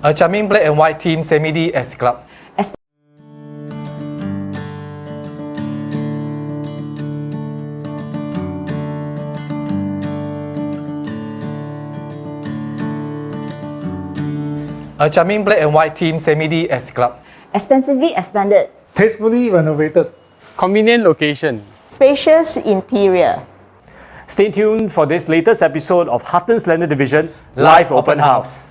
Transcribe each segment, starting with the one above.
A charming black and white theme semi-detached at Siglap. A charming black and white theme semi-detached at Siglap. Extensively expanded. Tastefully renovated. Convenient location. Spacious interior. Stay tuned for this latest episode of Huttons Landed Division Live Open House.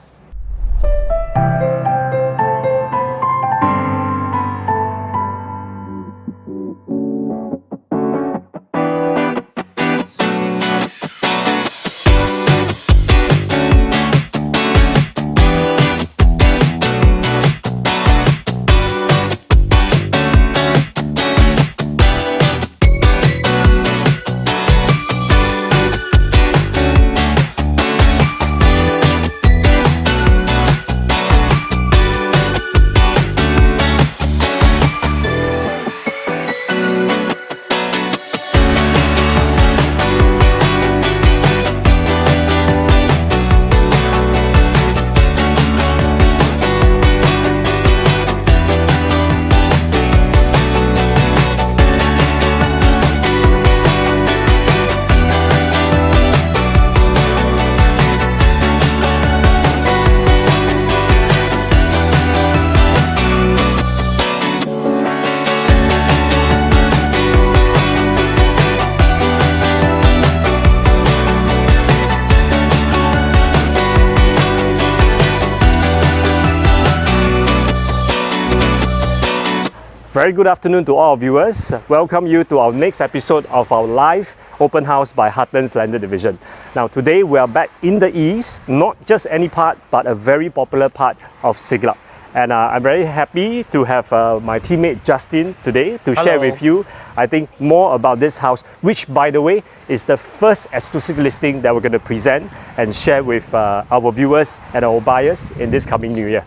Very good afternoon to all viewers. Welcome you to our next episode of our live open house by Huttons Landed Division. Now today we are back in the east, not just any part but a very popular part of Siglap. And I'm very happy to have my teammate Justin today to share with you, I think, more about this house, which by the way is the first exclusive listing that we're going to present and share with our viewers and our buyers in this coming new year.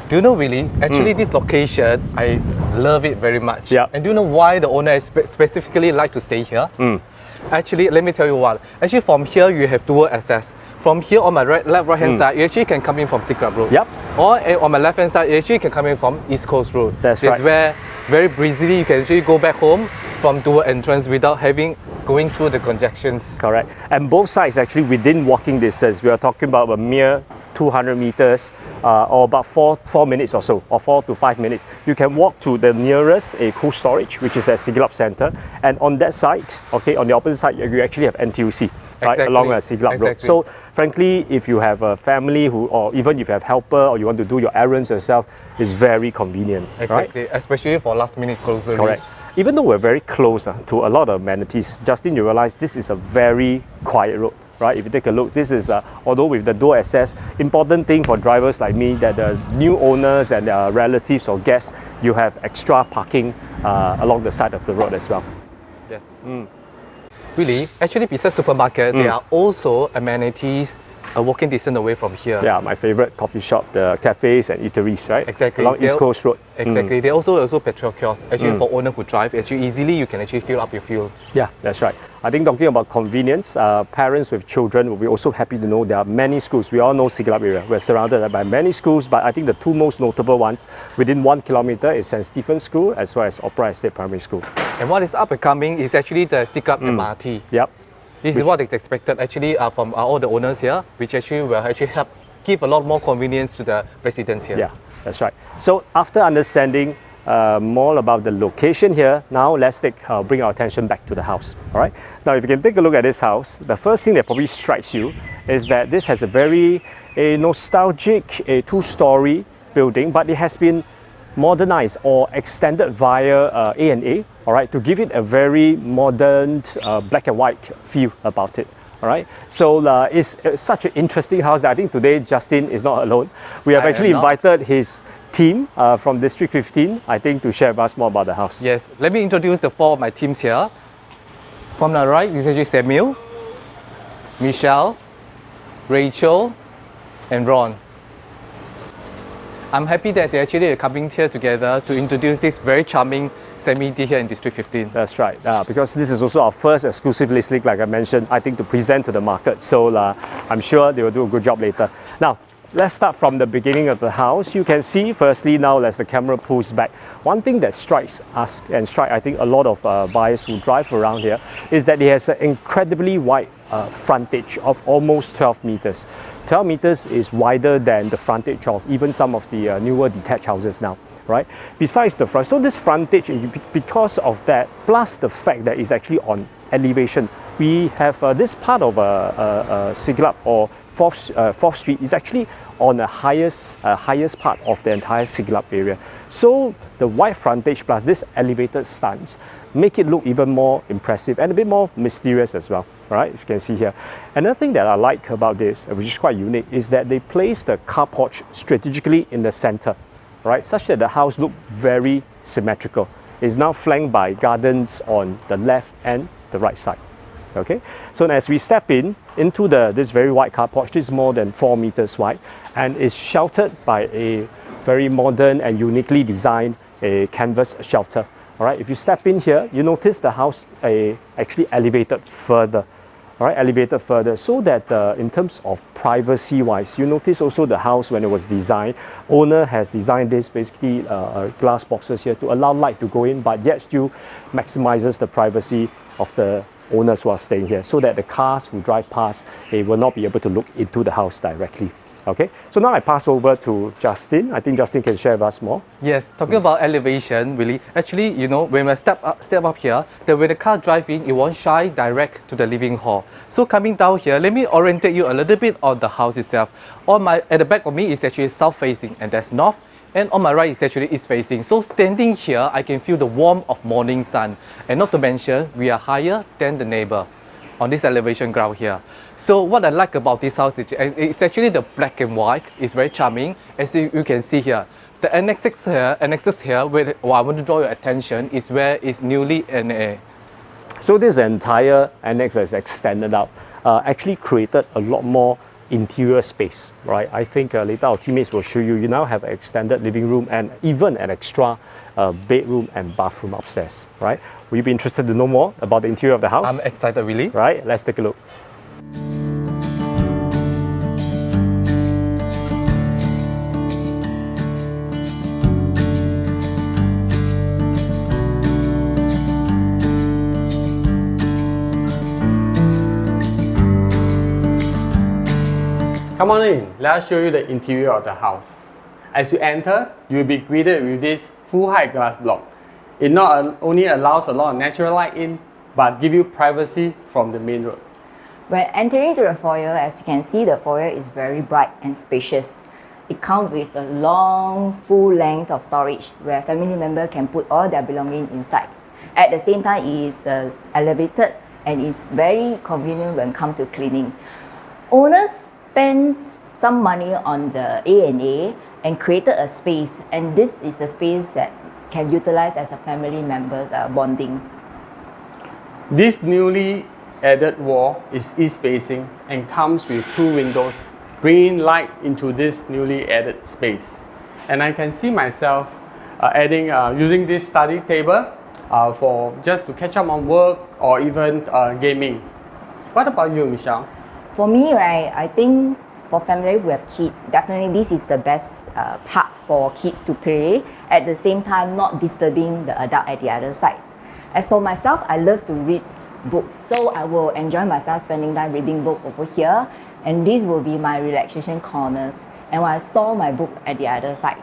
Do you know, Willie, actually this location, I love it very much. Yeah. And do you know why the owner specifically like to stay here? Actually, let me tell you what. Actually, from here, you have dual access. From here on my left hand side, you actually can come in from Siglap Road. Yep. Or on my left hand side, you actually can come in from East Coast Road. That's right. Where very breezily you can actually go back home from dual entrance without going through the congestions. Correct. And both sides actually within walking distance. We are talking about a mere 200 meters or about 4 minutes or so, or 4 to 5 minutes. You can walk to the nearest cold storage, which is at Siglap Center. And on that side, okay, on the opposite side, you actually have NTUC. Right, along Siglap Road. So frankly, if you have a family or even if you have helper or you want to do your errands yourself, it's very convenient. Exactly, right? Especially for last minute groceries. Correct. Even though we're very close to a lot of amenities, Justin, you realize this is a very quiet road. right? If you take a look, this is, although with the door access, important thing for drivers like me, that the new owners and their relatives or guests, you have extra parking along the side of the road as well. Yes. Really, actually besides supermarket, there are also amenities a walking distance away from here. Yeah, my favorite coffee shop, the cafes and eateries, right? Exactly. Along East Coast Road. Exactly. There are also petrol kiosks. Actually, for owners who drive, actually easily you can actually fill up your fuel. Yeah, that's right. I think talking about convenience, parents with children will be also happy to know there are many schools. We all know Siglap area. We're surrounded by many schools, but I think the two most notable ones within 1 kilometer is St. Stephen's School as well as Opera Estate Primary School. And what is up and coming is actually the Siglap MRT. Yep. This is what is expected actually from all the owners here, which actually will actually help give a lot more convenience to the residents here. Yeah, that's right. So after understanding more about the location here, now let's bring our attention back to the house. All right. Now, if you can take a look at this house, the first thing that probably strikes you is that this has a very nostalgic 2-story building, but it has been modernized or extended via A&A, all right, to give it a very modern black and white feel about it. All right, so it's such an interesting house that I think today Justin is not alone. We have actually invited his team from District 15, I think, to share with us more about the house. Yes, let me introduce the 4 of my teams here. From the right is actually Samuel, Michelle, Rachel, and Ron. I'm happy that they actually are coming here together to introduce this very charming semi-D here in District 15. That's right, because this is also our first exclusive listing, like I mentioned, I think, to present to the market. So I'm sure they will do a good job later. Now, let's start from the beginning of the house. You can see, firstly, now as the camera pulls back, one thing that strikes us and I think a lot of buyers who drive around here is that it has an incredibly wide frontage of almost 12 meters. 12 meters is wider than the frontage of even some of the newer detached houses now, right? Besides the front, so this frontage, because of that, plus the fact that it's actually on elevation, we have this part of Siglap or 4th Street is actually on the highest part of the entire Siglap area. So the wide frontage plus this elevated stance make it look even more impressive and a bit more mysterious as well, right? If you can see here. Another thing that I like about this, which is quite unique, is that they place the car porch strategically in the center, right? Such that the house looks very symmetrical. It's now flanked by gardens on the left and the right side. Okay, so as we step into this very wide car porch, this is more than 4 meters wide and is sheltered by a very modern and uniquely designed canvas shelter. All right, if you step in here, you notice the house actually elevated further. All right, elevated further, so that in terms of privacy-wise, you notice also the house when it was designed, owner has designed this basically glass boxes here to allow light to go in, but yet still maximizes the privacy of the owners who are staying here, so that the cars who drive past, they will not be able to look into the house directly. Okay, so now I pass over to Justin. I think Justin can share with us more. Yes, talking about elevation, really, actually, you know, when we step up here, then when the car drive in, it won't shine direct to the living hall. So coming down here, let me orientate you a little bit on the house itself. At the back of me is actually south facing, and that's north. And on my right is actually east facing. So standing here, I can feel the warmth of morning sun. And not to mention, we are higher than the neighbor on this elevation ground here. So what I like about this house is it's actually the black and white. It's very charming. As you can see here, the annexes here where I want to draw your attention is where it's newly NA. So this entire annex that's extended out actually created a lot more interior space, right? I think later our teammates will show you, you now have an extended living room and even an extra bedroom and bathroom upstairs, right? Will you be interested to know more about the interior of the house? I'm excited, really. Right, let's take a look. Come on in, let us show you the interior of the house. As you enter, you will be greeted with this full height glass block. It not only allows a lot of natural light in, but give you privacy from the main road. When entering to the foyer, as you can see, the foyer is very bright and spacious. It comes with a long, full length of storage where family member can put all their belongings inside. At the same time, it is elevated and it's very convenient when it comes to cleaning. Owners spend some money on the A&A and created a space, and this is a space that can utilize as a family member bondings. This newly added wall is east facing and comes with 2 windows, bringing light into this newly added space. And I can see myself using this study table for just to catch up on work or even gaming. What about you, Michelle? For me, right, I think for family who have kids, definitely this is the best part for kids to play, at the same time not disturbing the adult at the other side. As for myself, I love to read books, so I will enjoy myself spending time reading book over here, and this will be my relaxation corners, and I store my book at the other side.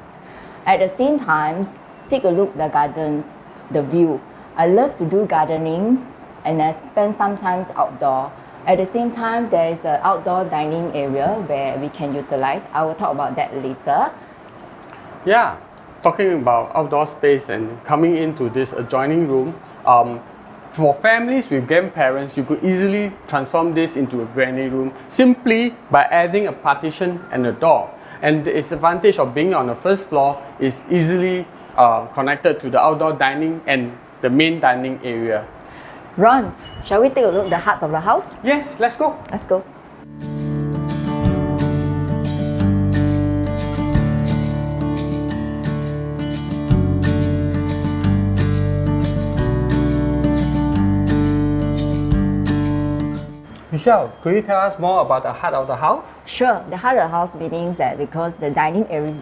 At the same time, take a look at the gardens, the view. I love to do gardening and I spend some time outdoor. At the same time, there is an outdoor dining area where we can utilize. I will talk about that later. Yeah, talking about outdoor space and coming into this adjoining room, for families with grandparents, you could easily transform this into a granny room simply by adding a partition and a door. And the advantage of being on the first floor is easily connected to the outdoor dining and the main dining area. Ron, shall we take a look at the heart of the house? Yes, let's go. Let's go. Michelle, could you tell us more about the heart of the house? Sure, the heart of the house means that because the dining area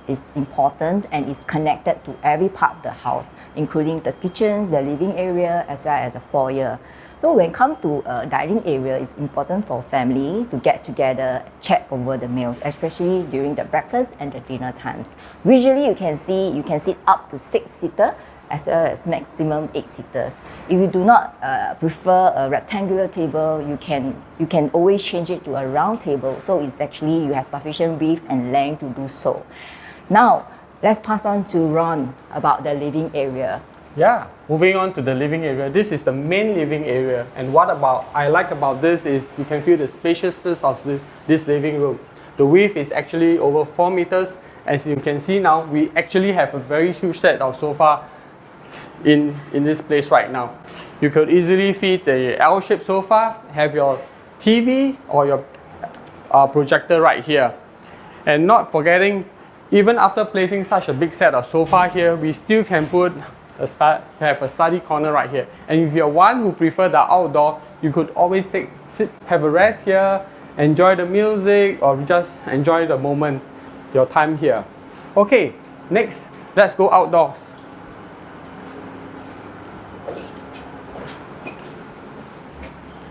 is important and is connected to every part of the house, including the kitchen, the living area, as well as the foyer. So when it comes to a dining area, it's important for family to get together, chat over the meals, especially during the breakfast and the dinner times. Visually, you can sit up to 6-seater as well as maximum 8 seaters. If you do not prefer a rectangular table, you can always change it to a round table. So it's actually you have sufficient width and length to do so. Now, let's pass on to Ron about the living area. Yeah, moving on to the living area. This is the main living area, and what I like about this is you can feel the spaciousness of this living room. The width is actually over 4 meters. As you can see now, we actually have a very huge set of sofa in this place right now. You could easily fit the L-shaped sofa, have your TV or your projector right here. And not forgetting, even after placing such a big set of sofa here, we still can have a study corner right here. And if you're one who prefer the outdoor, you could always sit, have a rest here, enjoy the music, or just enjoy the moment, your time here. Okay, next, let's go outdoors.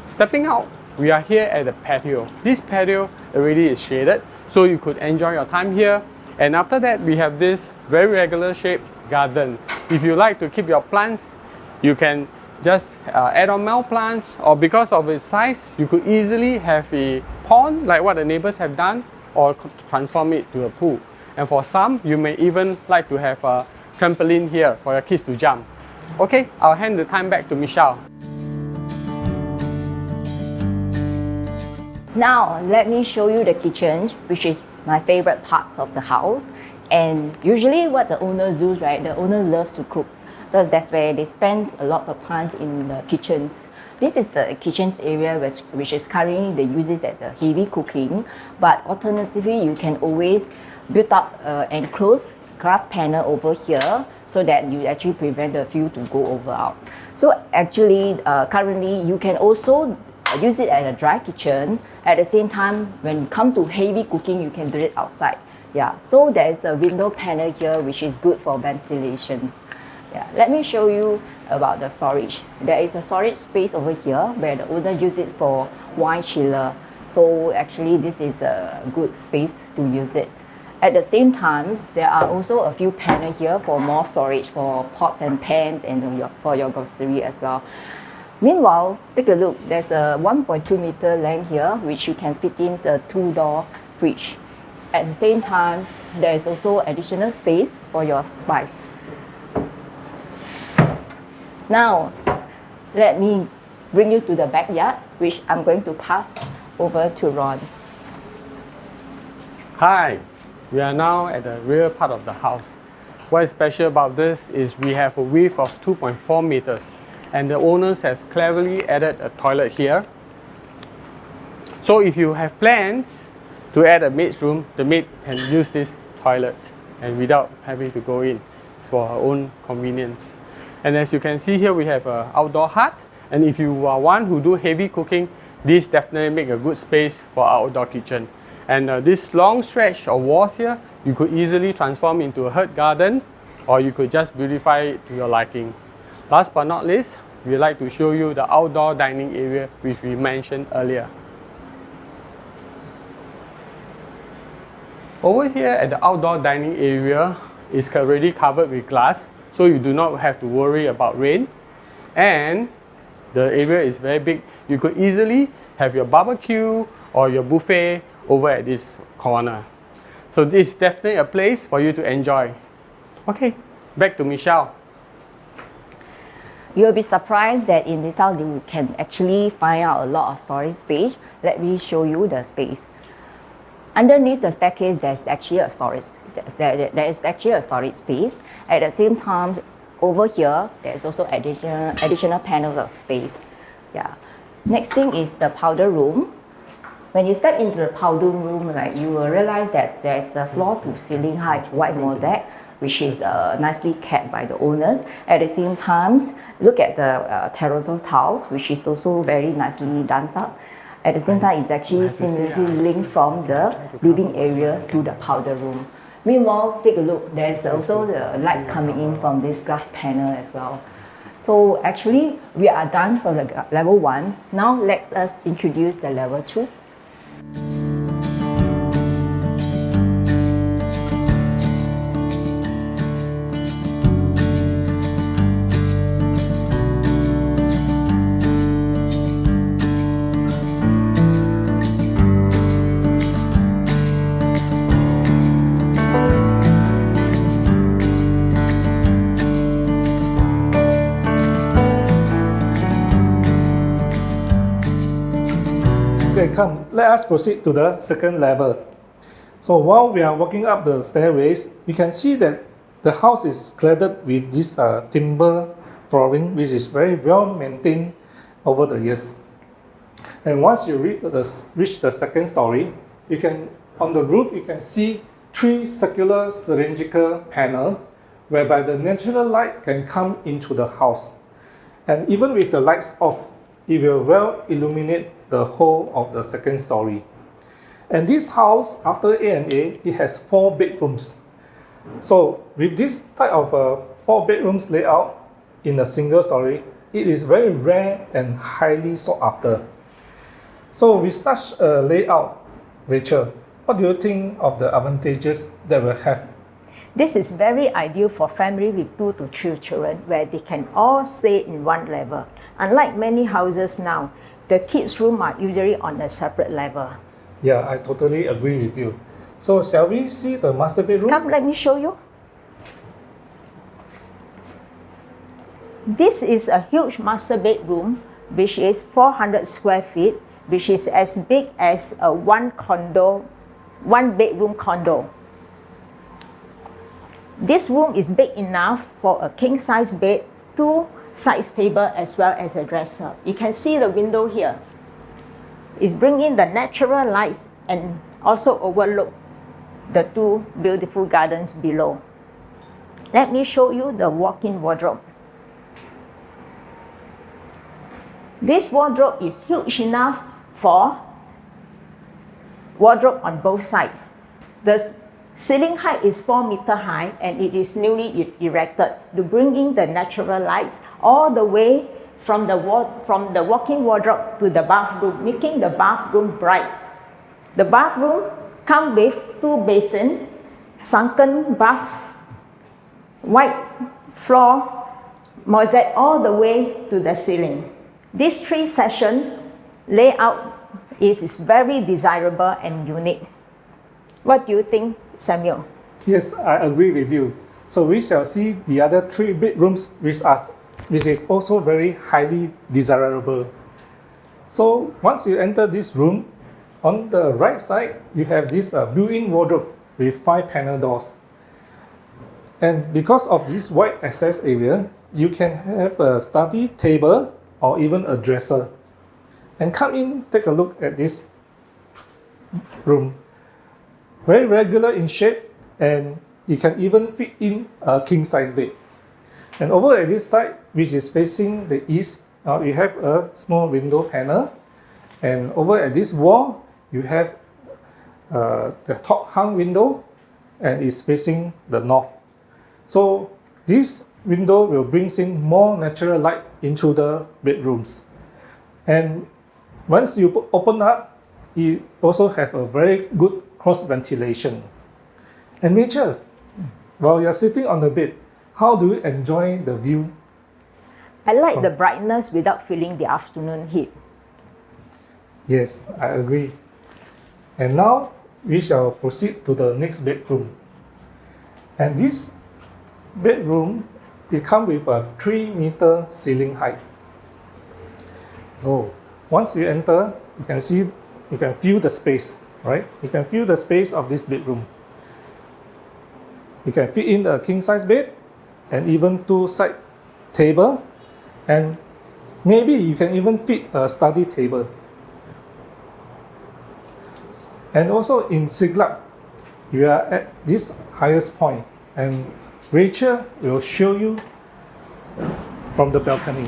Stepping out, we are here at the patio. This patio already is shaded, so you could enjoy your time here. And after that, we have this very regular shaped garden. If you like to keep your plants, you can just add on more plants, or because of its size, you could easily have a pond like what the neighbors have done, or transform it to a pool. And for some, you may even like to have a trampoline here for your kids to jump. Okay, I'll hand the time back to Michelle. Now, let me show you the kitchen, which is my favorite parts of the house. And usually what the owner does, right, the owner loves to cook. Because that's where they spend a lot of time in the kitchens. This is the kitchen area which is currently they use it at the heavy cooking. But alternatively, you can always build up enclosed glass panel over here so that you actually prevent the fuel to go over out. So actually, currently, you can also use it as a dry kitchen. At the same time, when you come to heavy cooking, you can do it outside. Yeah, so there is a window panel here which is good for ventilations. Yeah, let me show you about the storage. There is a storage space over here where the owner uses it for wine chiller. So actually this is a good space to use it. At the same time, there are also a few panels here for more storage for pots and pans and for your grocery as well. Meanwhile, take a look, there's a 1.2 meter length here which you can fit in the 2-door fridge. At the same time, there is also additional space for your spice. Now, let me bring you to the backyard, which I'm going to pass over to Ron. Hi, we are now at the rear part of the house. What is special about this is we have a width of 2.4 meters and the owners have cleverly added a toilet here. So if you have plans to add a maid's room, the maid can use this toilet and without having to go in for her own convenience. And as you can see here, we have an outdoor hut, and if you are one who do heavy cooking, this definitely make a good space for our outdoor kitchen. And this long stretch of walls here, you could easily transform into a herb garden, or you could just beautify it to your liking. Last but not least, we'd like to show you the outdoor dining area which we mentioned earlier. Over here at the outdoor dining area is already covered with glass, so you do not have to worry about rain. And the area is very big. You could easily have your barbecue or your buffet over at this corner. So this is definitely a place for you to enjoy. Okay, back to Michelle. You'll be surprised that in this house you can actually find out a lot of storage space. Let me show you the space. Underneath the staircase, there's actually a storage. There is actually a storage space. At the same time, over here, there's also additional panels of space. Yeah. Next thing is the powder room. When you step into the powder room, right, you will realize that there's a floor-to-ceiling height white mosaic, which is nicely kept by the owners. At the same time, look at the terrazzo tiles, which is also very nicely done up. At the same time, it's actually seamlessly linked from the living area to the powder room. Meanwhile, take a look, there's also the lights coming in from this glass panel as well. So actually, we are done from the level 1. Now let us introduce the level 2. Okay, come, let us proceed to the second level. So while we are walking up the stairways, you can see that the house is cladded with this timber flooring, which is very well maintained over the years. And once you reach the second story, you can, on the roof, you can see 3 circular cylindrical panels, whereby the natural light can come into the house. And even with the lights off, it will well illuminate the whole of the second story. And this house, after A&A, it has 4 bedrooms. So with this type of 4 bedrooms layout in a single story, it is very rare and highly sought after. So with such a layout, Rachel, what do you think of the advantages that we'll have? This is very ideal for family with 2 to 3 children, where they can all stay in one level. Unlike many houses now, the kids' room are usually on a separate level. Yeah, I totally agree with you. So shall we see the master bedroom? Come, let me show you. This is a huge master bedroom, which is 400 square feet, which is as big as a one bedroom condo. This room is big enough for a king-size bed, 2 side table as well as a dresser. You can see the window here. It's bringing the natural lights and also overlook the 2 beautiful gardens below. Let me show you the walk-in wardrobe. This wardrobe is huge enough for wardrobe on both sides. The ceiling height is 4 meters high and it is newly erected to bring in the natural lights all the way from the walk-in wardrobe to the bathroom, making the bathroom bright. The bathroom comes with 2 basins, sunken bath, white floor, mosaic all the way to the ceiling. This 3-section layout is very desirable and unique. What do you think, Samuel? Yes, I agree with you. So we shall see the other 3 bedrooms which is also very highly desirable. So once you enter this room, on the right side, you have this built-in wardrobe with 5 panel doors. And because of this wide access area, you can have a study table or even a dresser. And come in, take a look at this room. Very regular in shape, and you can even fit in a king-size bed. And over at this side, which is facing the east, you have a small window panel. And over at this wall, you have the top hung window, and it's facing the north. So this window will bring in more natural light into the bedrooms. And once you open up, you also have a very good cross ventilation. And Rachel, while you're sitting on the bed, how do you enjoy the view? I like the brightness without feeling the afternoon heat. Yes, I agree. And now we shall proceed to the next bedroom. And this bedroom, it comes with a 3-meter ceiling height. So once you enter, you can see, you can feel the space, right? You can feel the space of this bedroom. You can fit in a king-size bed and even 2 side table, and maybe you can even fit a study table. And also in Siglap, you are at this highest point, and Rachel will show you from the balcony.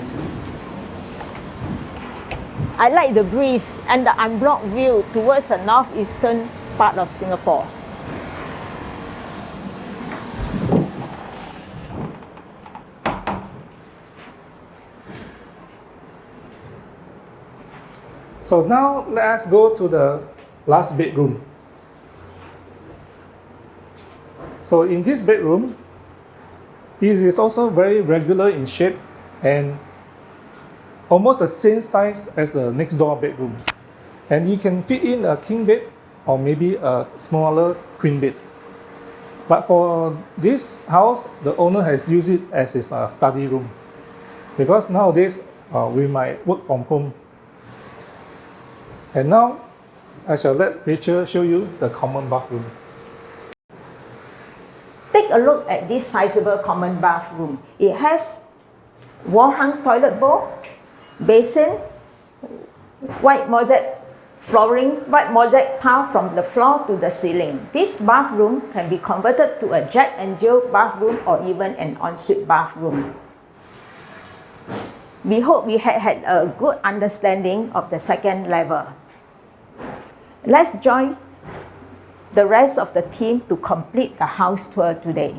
I like the breeze and the unblocked view towards the northeastern part of Singapore. So now let us go to the last bedroom. So in this bedroom, it is also very regular in shape and almost the same size as the next door bedroom. And you can fit in a king bed or maybe a smaller queen bed. But for this house, the owner has used it as his study room, because nowadays we might work from home. And now I shall let Rachel show you the common bathroom. Take a look at this sizable common bathroom. It has wall-hung toilet bowl, basin, white mosaic flooring, white mosaic tile from the floor to the ceiling. This bathroom can be converted to a Jack and Jill bathroom or even an ensuite bathroom. We hope we had a good understanding of the second level. Let's join the rest of the team to complete the house tour today.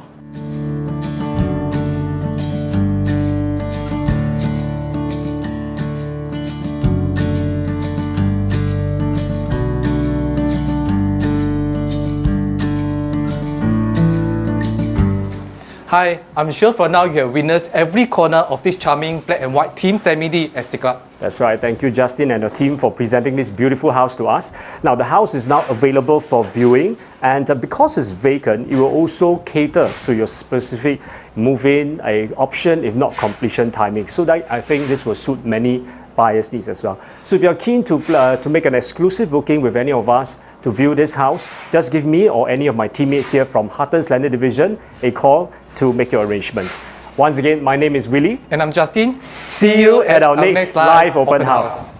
Hi, I'm sure for now you have witnessed every corner of this charming black and white theme semi-D at Siglap. That's right. Thank you, Justin and your team, for presenting this beautiful house to us. Now, the house is now available for viewing, and because it's vacant, it will also cater to your specific move-in option, if not completion timing. So that I think this will suit many buyers' needs as well. So if you're keen to make an exclusive booking with any of us to view this house, just give me or any of my teammates here from Huttons Landed Division a call to make your arrangement. Once again, my name is Willie. And I'm Justin. See you at our next live open house.